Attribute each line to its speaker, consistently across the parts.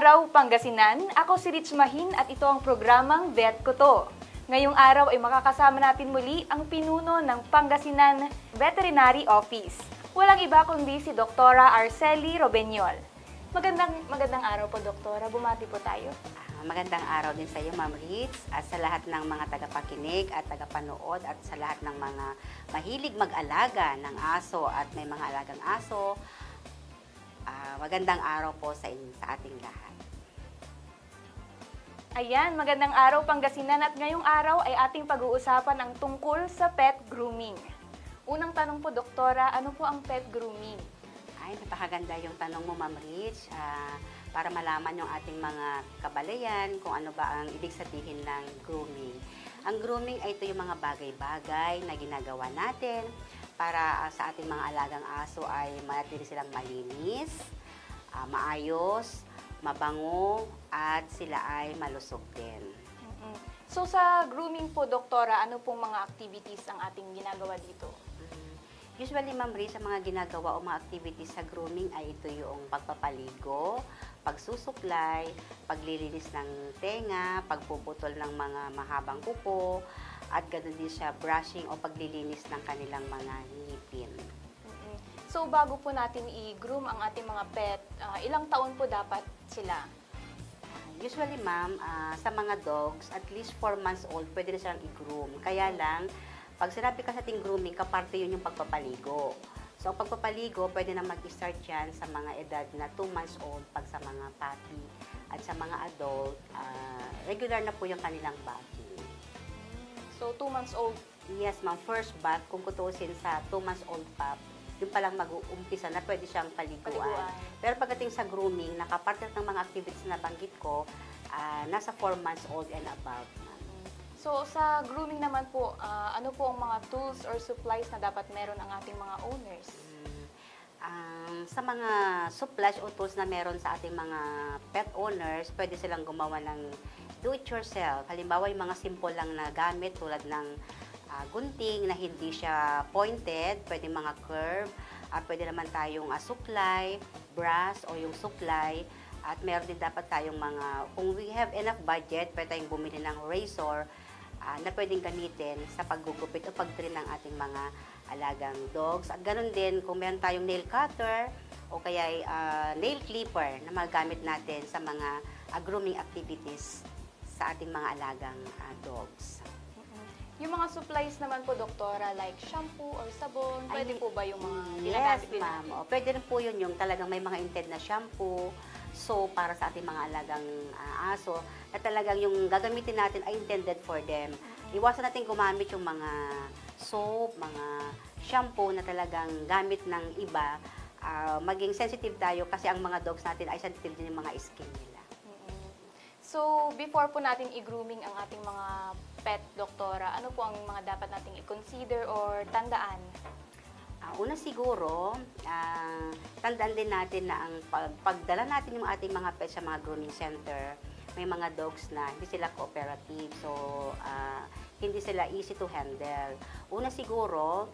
Speaker 1: araw, Pangasinan. Ako si Rich Mahin at ito ang programang Vet Ko To. Ngayong araw ay makakasama natin muli ang pinuno ng Pangasinan Veterinary Office. Walang iba kundi si Doktora Arcely Robeñol. Magandang araw po, Doktora. Bumati po tayo.
Speaker 2: Magandang araw din sa iyo, Ma'am Rich, at sa lahat ng mga tagapakinig at tagapanood at sa lahat ng mga mahilig mag-alaga ng aso at may mga alagang aso. Magandang araw po sa ating lahat.
Speaker 1: Ayan, magandang araw, Pangasinan, at ngayong araw ay ating pag-uusapan ang tungkol sa pet grooming. Unang tanong po, Doktora, ano po ang pet grooming?
Speaker 2: Ay, napakaganda yung tanong mo, Ma'am Rich, para malaman yung ating mga kabalayan kung ano ba ang ibig sabihin ng grooming. Ang grooming ay ito yung mga bagay-bagay na ginagawa natin para sa ating mga alagang aso ay manatili silang malinis, maayos, mabango, at sila ay malusog din.
Speaker 1: So sa grooming po, Doktora, ano pong mga activities ang ating ginagawa dito?
Speaker 2: Usually, Ma'am Rich, sa mga ginagawa o mga activities sa grooming ay ito yung pagpapaligo, pagsusuklay, paglilinis ng tenga, pagpuputol ng mga mahabang kuko, at ganoon din siya brushing o paglilinis ng kanilang mga ngipin.
Speaker 1: So bago po natin i-groom ang ating mga pet, ilang taon po dapat sila?
Speaker 2: Usually, ma'am, sa mga dogs, at least 4 months old, pwede na silang i-groom. Kaya lang, pag sinabi ka sa ating grooming, kaparte yun yung pagpapaligo. So, ang pagpapaligo, pwede na mag-start yan sa mga edad na 2 months old, pag sa mga puppy. At sa mga adult, regular na po yung kanilang bathing.
Speaker 1: So, 2 months old?
Speaker 2: Yes, ma'am. First bath, kung kutusin sa 2 months old pup, yung palang mag-uumpisa na pwede siyang paliguan. Pero pagdating sa grooming, nakaparte ng mga activities na banggit ko, nasa 4 months old and above.
Speaker 1: So, sa grooming naman po, ano po ang mga tools or supplies na dapat meron ang ating mga owners?
Speaker 2: Sa mga supplies o tools na meron sa ating mga pet owners, pwede silang gumawa ng do-it-yourself. Halimbawa, yung mga simple lang na gamit tulad ng gunting na hindi siya pointed, pwede mga curve, pwede naman tayong suklay, brush o yung suklay, at meron din dapat tayong mga, kung we have enough budget, pwede tayong bumili ng razor na pwedeng gamitin sa paggugupit o pag-trim ng ating mga alagang dogs. At ganoon din, kung meron tayong nail cutter o kaya nail clipper na magamit natin sa mga grooming activities sa ating mga alagang dogs.
Speaker 1: Yung mga supplies naman po, Doktora, like shampoo or sabon, pwede po ba yung mga
Speaker 2: ginagamit din natin? Yes, ma'am. Pwede rin po yun yung talagang may mga intended na shampoo, soap para sa ating mga alagang aso, na talagang yung gagamitin natin ay intended for them. Iwasan natin gumamit yung mga soap, mga shampoo na talagang gamit ng iba. Maging sensitive tayo kasi ang mga dogs natin ay sensitive din yung mga skin nila.
Speaker 1: So, before po natin i-grooming ang ating mga pet, Doktora, ano po ang mga dapat nating i-consider or tandaan?
Speaker 2: Una siguro, tandaan din natin na ang pagdala natin yung ating mga pet sa mga grooming center, may mga dogs na hindi sila cooperative, so hindi sila easy to handle. Una siguro,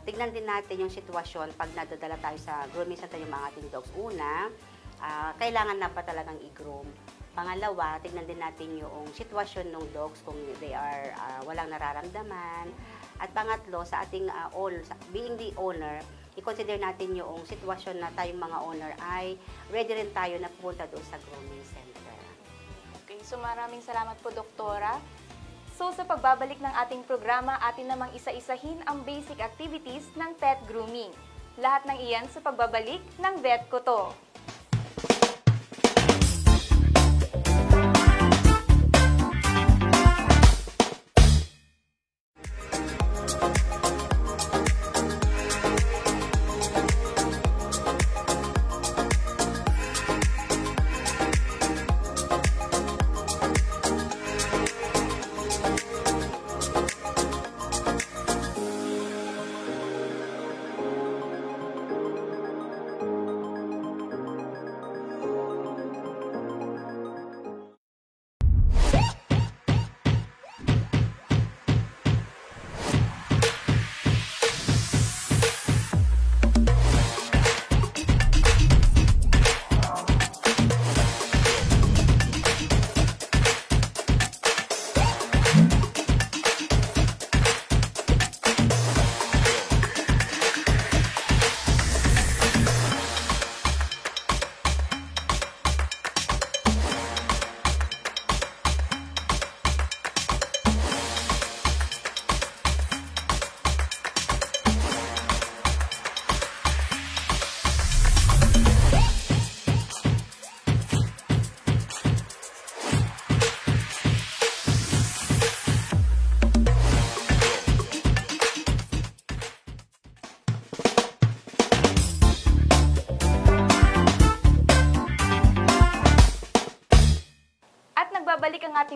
Speaker 2: tignan din natin yung sitwasyon pag nadadala tayo sa grooming center yung mga ating dogs. Una, kailangan na pa talagang i-groom. Pangalawa, tignan din natin yung sitwasyon ng dogs kung they are walang nararamdaman. At pangatlo, sa ating being the owner, i-consider natin yung sitwasyon na tayong mga owner ay ready rin tayo na pumunta doon sa grooming center.
Speaker 1: Okay, so maraming salamat po, Doktora. So sa pagbabalik ng ating programa, atin namang isa-isahin ang basic activities ng pet grooming. Lahat ng iyan sa pagbabalik ng Vet Ko To.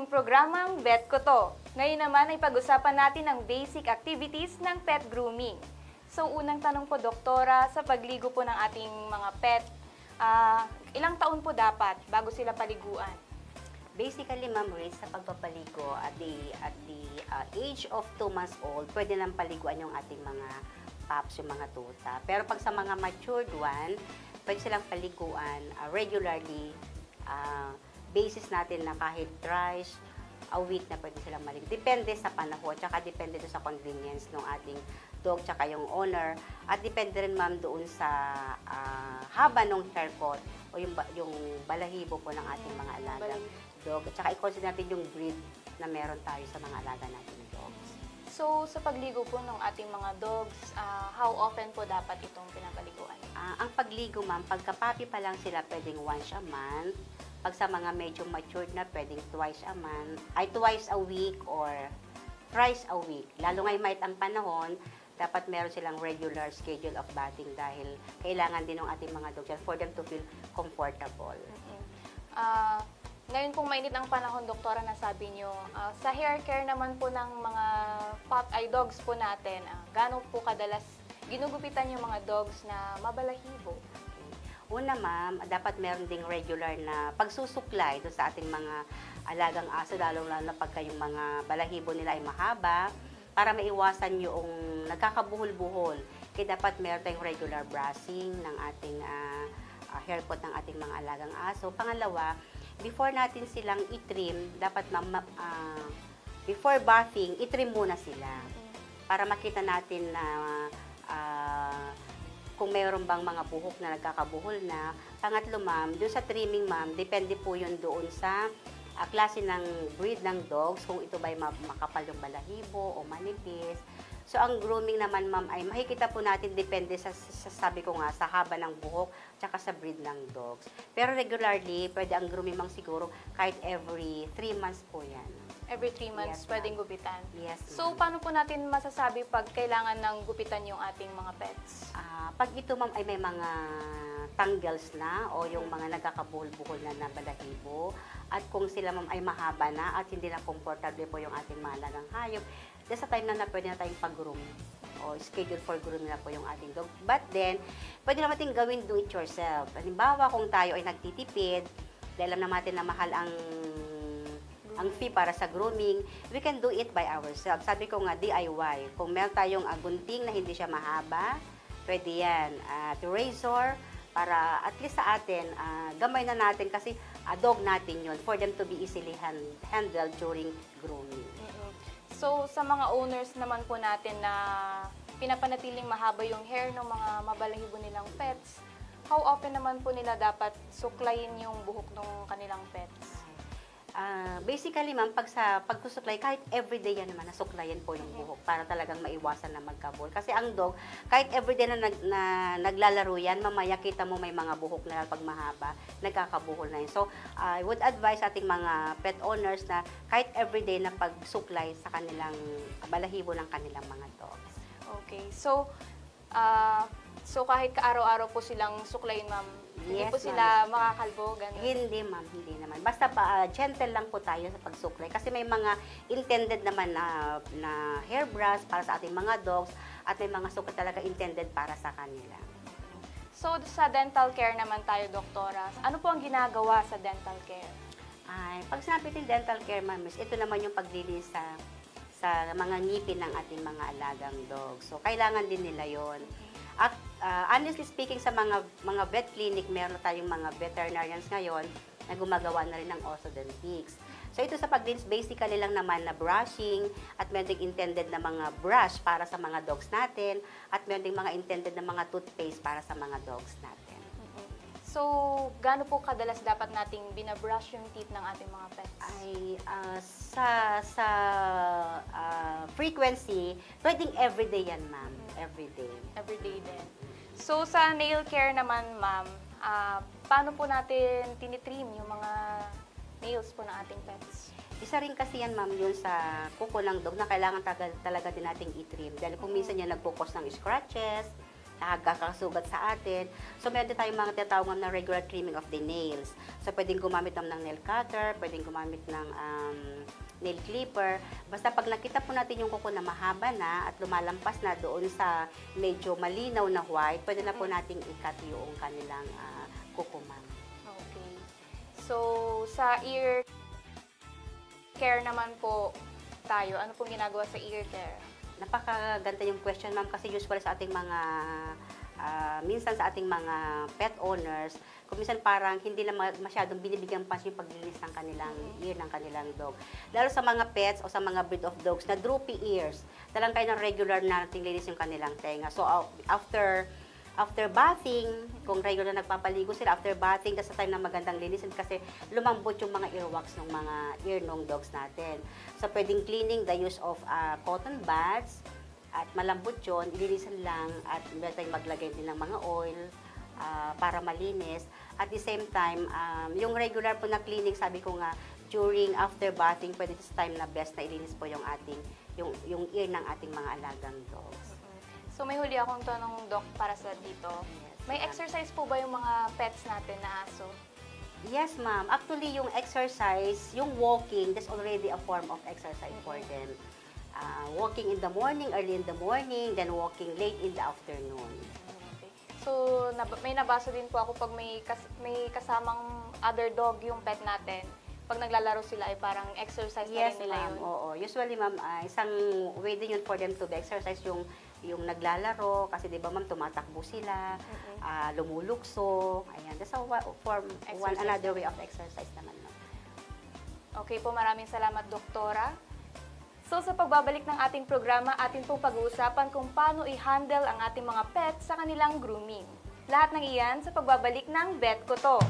Speaker 1: ating programang Bet Ko To. Ngayon naman ay pag-usapan natin ang basic activities ng pet grooming. So unang tanong po, Doktora, sa pagligo po ng ating mga pet, ilang taon po dapat bago sila paliguan?
Speaker 2: Basically, Ma'am Riz, sa pagpapaligo at the age of 2 months old, pwede nang paliguan yung ating mga pups, yung mga tuta. Pero pag sa mga matured one, pwede silang paliguan regularly. Basis natin na kahit thrice a week na pwede silang maligo. Depende sa panahon, tsaka depende doon sa convenience ng ating dog, tsaka yung owner. At depende rin, ma'am, doon sa haba ng haircut o yung balahibo po ng ating mga alagang dog. At saka i-consider natin yung breed na meron tayo sa mga alaga nating dogs.
Speaker 1: So, sa pagligo po ng ating mga dogs, how often po dapat itong pinapaliguan?
Speaker 2: Ang pagligo, ma'am, pagka-puppy pa lang sila, pwedeng once a month. Pag sa mga medyo matured na, pwedeng twice a week or thrice a week. Lalo ngayon mait ang panahon, dapat meron silang regular schedule of bathing dahil kailangan din ng ating mga dogs for them to feel comfortable.
Speaker 1: Ngayon pong mainit ang panahon, Doktora, nasabi nyo, sa hair care naman po ng mga dogs po natin, gaano po kadalas ginugupitan yung mga dogs na mabalahibo?
Speaker 2: Una, ma'am, dapat meron ding regular na pagsusuklay doon sa ating mga alagang aso, lalo na pagka yung mga balahibo nila ay mahaba, para maiwasan yung nagkakabuhol-buhol. Kaya dapat meron tayong regular brushing ng ating haircut ng ating mga alagang aso. Pangalawa, before natin silang i-trim, dapat before bathing, i-trim muna sila para makita natin na kung mayroon bang mga buhok na nagkakabuhol na. Pangatlo, ma'am, doon sa trimming, ma'am, depende po yun doon sa klase ng breed ng dogs, kung ito ba'y makapal yung balahibo o manipis. So, ang grooming naman, ma'am, ay makikita po natin depende sa sabi ko nga, sa haba ng buhok, tsaka sa breed ng dogs. Pero regularly, pwede ang grooming, ma'am, siguro kahit every 3 months po yan.
Speaker 1: Every 3 months,
Speaker 2: Yes,
Speaker 1: pwedeng gupitan?
Speaker 2: Yes,
Speaker 1: So, paano po natin masasabi pag kailangan ng gupitan yung ating mga pets?
Speaker 2: Pag ito, ma'am, ay may mga tangles na o yung mga nagkakabuhol-buhol na balahibo, at kung sila, ma'am, ay mahaba na at hindi na komportable po yung ating mga alagang hayop, sa time na pwede na tayong pag-groom o schedule for grooming na po yung ating dog. But then, pwede naman natin gawin do it yourself. Halimbawa, kung tayo ay nagtitipid, dahil alam natin na mahal ang fee para sa grooming, we can do it by ourselves. Sabi ko nga, DIY. Kung meron tayong gunting na hindi siya mahaba, pwede yan. At razor, para at least sa atin, gamay na natin kasi dog natin yun for them to be easily handled during grooming.
Speaker 1: So, sa mga owners naman po natin na pinapanatiling mahaba yung hair ng mga mabalahibo nilang pets, how often naman po nila dapat suklayin yung buhok ng kanilang pets?
Speaker 2: Basically, ma'am, pagsusuklay, kahit everyday yan naman, nasuklayan po yung buhok para talagang maiwasan na magkabul. Kasi ang dog, kahit everyday na naglalaro yan, mamaya kita mo may mga buhok na pag mahaba, nagkakabuhol na yun. So, I would advise ating mga pet owners na kahit everyday na pagsuklay sa kanilang balahibo ng kanilang mga dogs.
Speaker 1: Okay. So kahit kaaraw-araw po silang suklayin, ma'am, hindi
Speaker 2: Yes,
Speaker 1: po sila makakalbo, ganun?
Speaker 2: Hindi, ma'am, hindi naman. Basta gentle lang po tayo sa pagsuklay. Kasi may mga intended naman na hairbrush para sa ating mga dogs at may mga sukat talaga intended para sa kanila.
Speaker 1: So, sa dental care naman tayo, Doktora. Ano po ang ginagawa sa dental care?
Speaker 2: Pag sinabi natin dental care, ma'am, ito naman yung paglinis sa mga ngipin ng ating mga alagang dogs. So, kailangan din nila yon. At honestly speaking, sa mga vet clinic, meron tayong mga veterinarians ngayon na gumagawa na rin ng orthodontics. So ito sa paglinis, basically lang naman na brushing at meron ding intended na mga brush para sa mga dogs natin at meron ding mga intended na mga toothpaste para sa mga dogs natin.
Speaker 1: So, gaano po kadalas dapat nating binabrush yung teeth ng ating mga pets?
Speaker 2: Sa frequency, pwedeng everyday yan, ma'am. Everyday.
Speaker 1: Everyday din. So, sa nail care naman, ma'am, paano po natin tinitrim yung mga nails po ng ating pets?
Speaker 2: Isa rin kasi yan, ma'am, yun sa kuko ng dog na kailangan talaga din nating i-trim. Dahil kung minsan yan nagkukos ng scratches, nakakasugat sa atin. So, meron din tayong mga tinatawag na regular trimming of the nails. So, pwedeng gumamit ng nail cutter, pwedeng gumamit ng nail clipper. Basta pag nakita po natin yung kuko na mahaba na at lumalampas na doon sa medyo malinaw na white, pwede na po nating i-cut yung kanilang kuko, ma'am.
Speaker 1: Okay. So, sa ear care naman po tayo, ano pong ginagawa sa ear care?
Speaker 2: Napakaganda yung question, ma'am, kasi usually sa ating mga minsan sa ating mga pet owners, kung minsan parang hindi na masyadong binibigyan pa yung paglinis ng kanilang ear ng kanilang dog. Lalo sa mga pets o sa mga breed of dogs na droopy ears, talang kayo ng regular na nating linis yung kanilang tenga. So, after bathing, kung regular na nagpapaligo sila, after bathing, that's the time na magandang linisin kasi lumambot yung mga earwax ng mga ear ng dogs natin. So, pwedeng cleaning, the use of cotton buds, at malambot yun, ilinisan lang at meron tayong maglagay din ng mga oil para malinis. At the same time, yung regular po na cleaning, sabi ko nga, during, after bathing, pwede this time na best na ilinis po yung yung ear ng ating mga alagang dogs.
Speaker 1: So, may huli akong tanong, Doc, para sa dito.
Speaker 2: Yes,
Speaker 1: May exercise po ba yung mga pets natin na aso?
Speaker 2: Yes, ma'am. Actually, yung exercise, yung walking, that's already a form of exercise for them. Walking in the morning, early in the morning, then walking late in the afternoon.
Speaker 1: Okay. So, may nabasa din po ako pag may kasamang other dog yung pet natin. Pag naglalaro sila ay parang exercise na rin nila yun.
Speaker 2: Oo. Usually, ma'am, isang way din yun for them to be exercise yung naglalaro. Kasi, di ba, ma'am, tumatakbo sila, lumulukso. Ayan. That's another way of exercise naman, ma'am.
Speaker 1: Okay po, maraming salamat, Doktora. So, sa pagbabalik ng ating programa, atin pong pag-uusapan kung paano i-handle ang ating mga pets sa kanilang grooming. Lahat ng iyan sa pagbabalik ng Vet Ko To.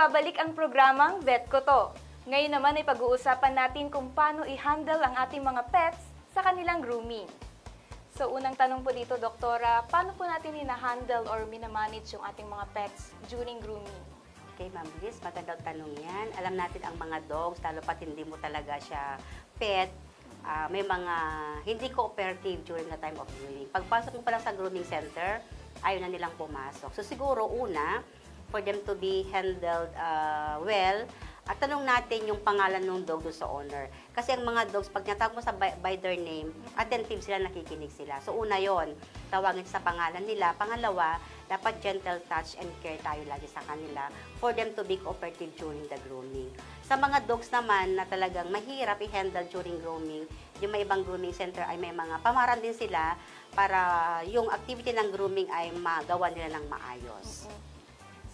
Speaker 1: nagbabalik ang programang Vet Ko To. Ngayon naman ay pag-uusapan natin kung paano i-handle ang ating mga pets sa kanilang grooming. So, unang tanong po dito, Doktora, paano po natin ina-handle or minamanage yung ating mga pets during grooming?
Speaker 2: Okay, Ma'am Liz, magandang tanong yan. Alam natin ang mga dogs, lalo pat hindi mo talaga siya pet, may mga hindi cooperative during the time of grooming. Pagpasok mo pa lang sa grooming center, ayaw na nilang pumasok. So siguro, una, for them to be handled well, at tanong natin yung pangalan ng dog doon sa owner. Kasi ang mga dogs, pag natawag mo sa by their name, attentive sila, nakikinig sila. So una yon, tawagin sa pangalan nila. Pangalawa, dapat gentle touch and care tayo lagi sa kanila for them to be cooperative during the grooming. Sa mga dogs naman na talagang mahirap i-handle during grooming, yung may ibang grooming center ay may mga pamaran din sila para yung activity ng grooming ay magawa nila ng maayos.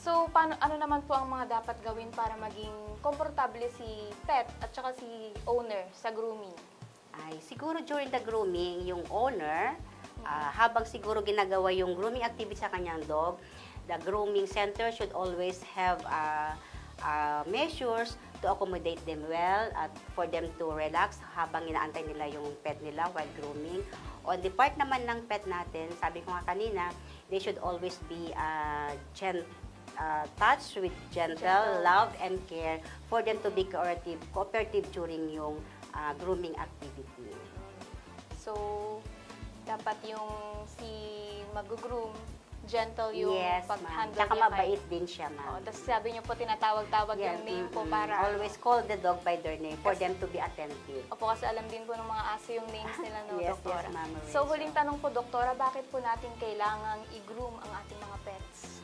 Speaker 1: So, ano naman po ang mga dapat gawin para maging komportable si pet at saka si owner sa grooming?
Speaker 2: Ay, siguro during the grooming, yung owner, habang siguro ginagawa yung grooming activity sa kanyang dog, the grooming center should always have measures to accommodate them well at for them to relax habang inaantay nila yung pet nila while grooming. On the part naman ng pet natin, sabi ko nga kanina, they should always be touch with gentle love and care for them to be cooperative during yung grooming activity.
Speaker 1: So, dapat yung si mag-groom, gentle yung pag-handle
Speaker 2: Tsaka
Speaker 1: niya.
Speaker 2: mabait din siya, ma'am.
Speaker 1: Tapos sabi niyo po, tinatawag-tawag yung name po para...
Speaker 2: Always call the dog by their name for them to be attentive.
Speaker 1: Opo, kasi alam din po ng mga aso yung names nila, no,
Speaker 2: Yes,
Speaker 1: Doktora?
Speaker 2: yes, Ma'am Marisa.
Speaker 1: So, huling tanong po, Doktora, bakit po natin kailangang i-groom ang ating mga pets?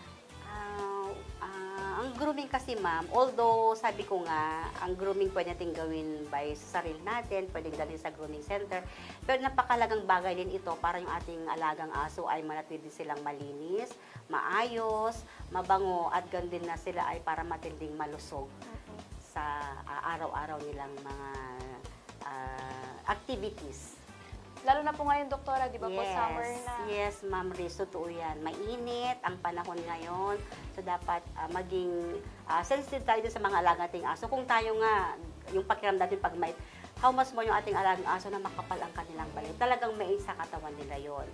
Speaker 2: Ang grooming kasi, ma'am, although sabi ko nga, ang grooming pwede natin gawin by sa sarili natin, pwede dalhin sa grooming center, pero napakalagang bagay din ito para yung ating alagang aso ay manatili silang malinis, maayos, mabango, at ganoon din na sila ay para matinding malusog sa araw-araw nilang mga activities.
Speaker 1: Lalo na po ngayon, Doktora, di ba po, summer na?
Speaker 2: Yes, Ma'am Riz, totoo yan. Mainit ang panahon ngayon. So, dapat maging sensitive tayo sa mga alagang ating aso. Kung tayo nga, yung pakiramdam natin pag may, how much more yung ating alagang aso na makapal ang kanilang balay. Talagang may sa katawan nila yon.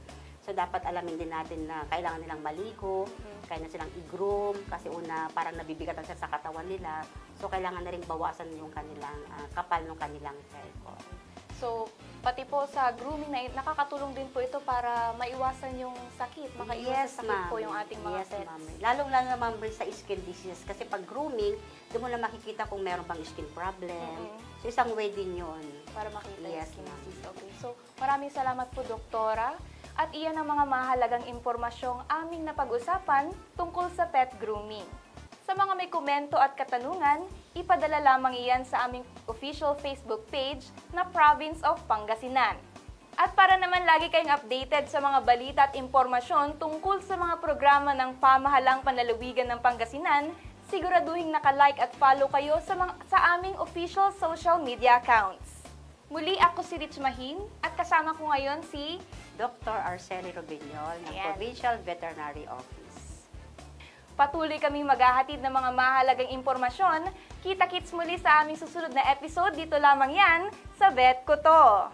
Speaker 2: So, dapat alamin din natin na kailangan nilang maligo, kailangan silang i-groom, kasi una, parang nabibigatan siya sa katawan nila. So, kailangan na rin bawasan yung kanilang kapal ng kanilang hair ko.
Speaker 1: So, pati po sa grooming na nakakatulong din po ito para maiwasan yung sakit, makaiwas sa sakit po yung ating mga pets.
Speaker 2: Lalong-lalo na, ma'am, sa skin disease. Kasi pag grooming, doon mo na makikita kung meron bang skin problem. So, isang way din yun.
Speaker 1: Para makita yung skin disease. Okay. So, maraming salamat po, Doktora. At iyan ang mga mahalagang impormasyong aming napag-usapan tungkol sa pet grooming. Sa mga may komento at katanungan, ipadala lamang iyan sa aming official Facebook page na Province of Pangasinan. At para naman lagi kayong updated sa mga balita at impormasyon tungkol sa mga programa ng pamahalang panlalawigan ng Pangasinan, siguraduhin naka-like at follow kayo sa aming official social media accounts. Muli ako si Rich Mahin at kasama ko ngayon si
Speaker 2: Dr. Arceli Rubiñol ng Provincial Veterinary Office.
Speaker 1: Patuloy kaming maghahatid ng mga mahalagang impormasyon. Kita-kits muli sa aming susunod na episode. Dito lamang yan sa Vet Ko To!